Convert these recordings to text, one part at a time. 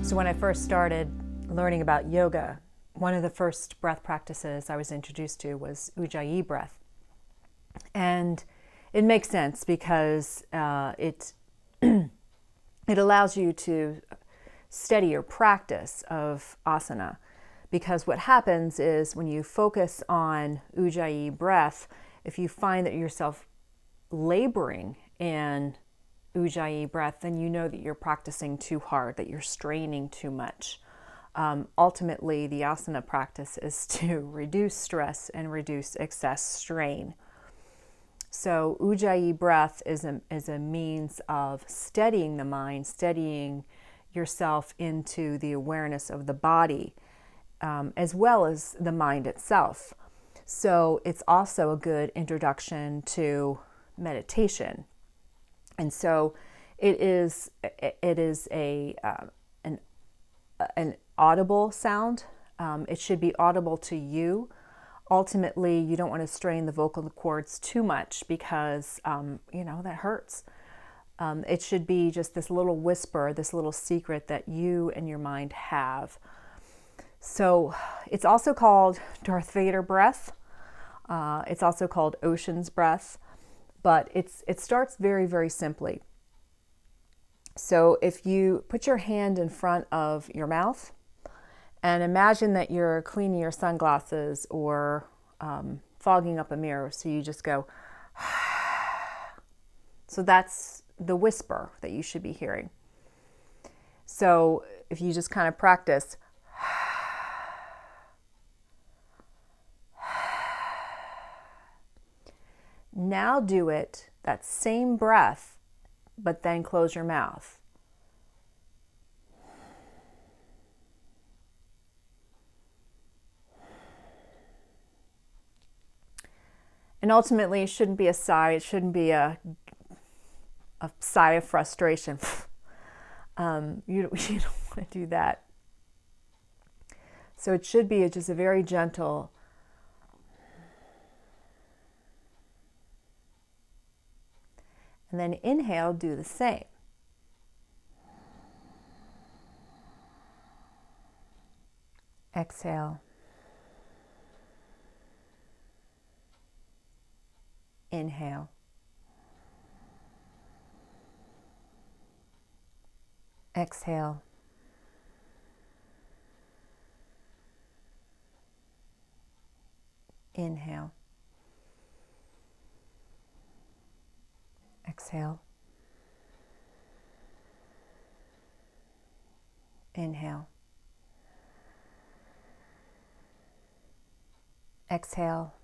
So when I first started learning about yoga, one of the first breath practices I was introduced to was Ujjayi breath. And it makes sense because it allows you to steady your practice of asana. Because what happens is when you focus on Ujjayi breath, if you find that yourself laboring in Ujjayi breath, then you know that you're practicing too hard, that you're straining too much. Ultimately, the asana practice is to reduce stress and reduce excess strain. So Ujjayi breath is a means of steadying the mind, steadying yourself into the awareness of the body, as well as the mind itself. So it's also a good introduction to meditation. And so it is an audible sound. It should be audible to you. Ultimately, you don't want to strain the vocal cords too much because, that hurts. It should be just this little whisper, this little secret that you and your mind have. So it's also called Darth Vader breath. It's also called ocean's breath. But it starts very, very simply. So if you put your hand in front of your mouth and imagine that you're cleaning your sunglasses or fogging up a mirror, so you just go, so that's the whisper that you should be hearing. So if you just kind of practice, now do it, that same breath, but then close your mouth. And ultimately, it shouldn't be a sigh. It shouldn't be a sigh of frustration. You don't want to do that. So it should be just a very gentle, and then inhale, do the same. Exhale. Inhale. Exhale. Inhale. Exhale. Inhale. Exhale.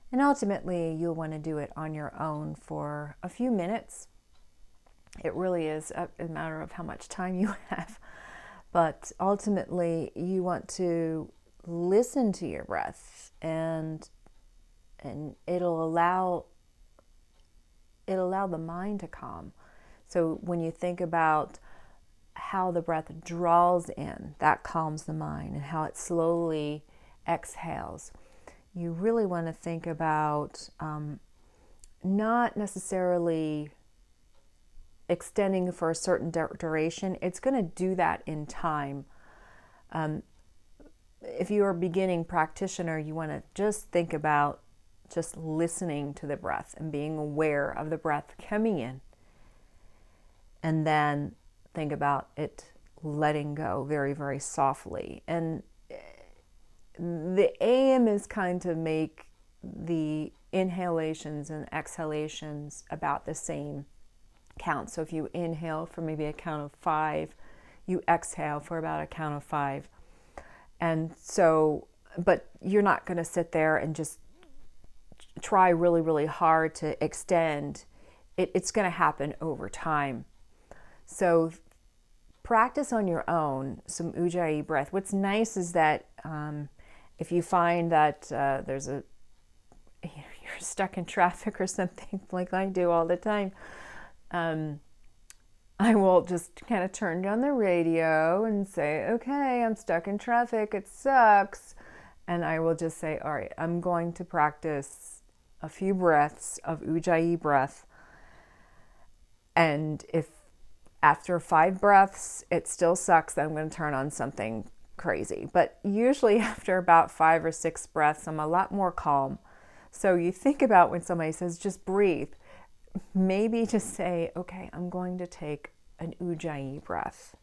And ultimately, you'll want to do it on your own for a few minutes. It really is a matter of how much time you have. But ultimately, you want to listen to your breath, and it'll allow the mind to calm. So when you think about how the breath draws in, that calms the mind, and how it slowly exhales. You really want to think about not necessarily extending for a certain duration. It's going to do that in time. If you're a beginning practitioner, you want to just think about just listening to the breath and being aware of the breath coming in. And then think about it letting go very, very softly. And the aim is kind of make the inhalations and exhalations about the same count. So if you inhale for maybe a count of 5, you exhale for about a count of 5. And so, but you're not going to sit there and just try really, really hard to extend. It's going to happen over time. So practice on your own some Ujjayi breath. What's nice is that if you find that you're stuck in traffic or something, like I do all the time, I will just kind of turn down the radio and say, okay, I'm stuck in traffic, it sucks. And I will just say, all right, I'm going to practice a few breaths of Ujjayi breath And if after 5 breaths it still sucks, then I'm going to turn on something crazy. But usually after about 5 or 6 breaths, I'm a lot more calm. So you think about when somebody says, just breathe, maybe just say, okay, I'm going to take an Ujjayi breath.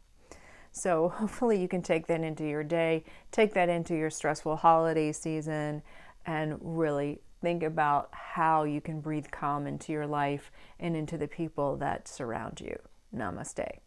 So hopefully you can take that into your day, take that into your stressful holiday season, and really think about how you can breathe calm into your life and into the people that surround you. Namaste.